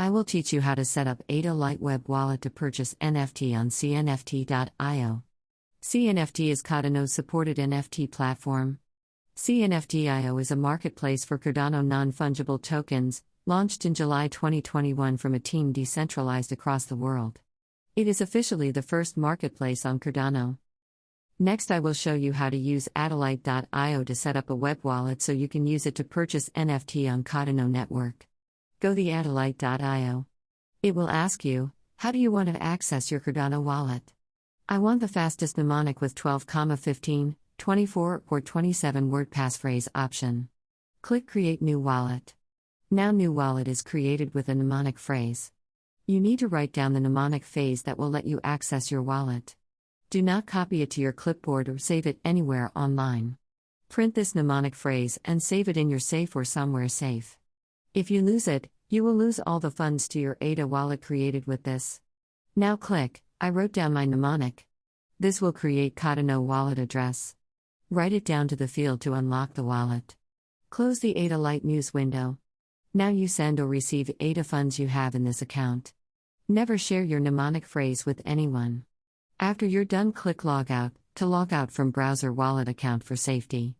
I will teach you how to set up AdaLite web wallet to purchase NFT on CNFT.io. CNFT is Cadano's supported NFT platform. CNFT.io is a marketplace for Cardano Non-Fungible Tokens, launched in July 2021 from a team decentralized across the world. It is officially the first marketplace on Cardano. Next, I will show you how to use AdaLite.io to set up a web wallet so you can use it to purchase NFT on Cadano network. Go to AdaLite.io. It will ask you, how do you want to access your Cardano wallet? I want the fastest mnemonic with 12, 15, 24, or 27 word passphrase option. Click Create New Wallet. Now new wallet is created with a mnemonic phrase. You need to write down the mnemonic phrase that will let you access your wallet. Do not copy it to your clipboard or save it anywhere online. Print this mnemonic phrase and save it in your safe or somewhere safe. If you lose it, you will lose all the funds to your ADA wallet created with this. Now click, I wrote down my mnemonic. This will create Cardano wallet address. Write it down to the field to unlock the wallet. Close the AdaLite news window. Now you send or receive ADA funds you have in this account. Never share your mnemonic phrase with anyone. After you're done, click Logout to log out from browser wallet account for safety.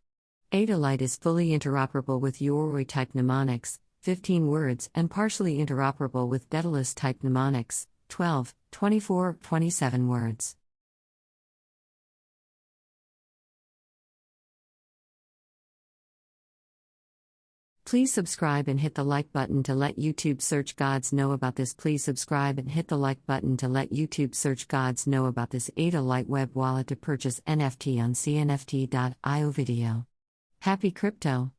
AdaLite is fully interoperable with Yoroi-type mnemonics, 15 words, and partially interoperable with Daedalus-type mnemonics, 12, 24, 27 words. Please subscribe and hit the like button to let YouTube search gods know about this. Please subscribe and hit the like button to let YouTube search gods know about this AdaLite web wallet to purchase NFT on CNFT.io video. Happy crypto!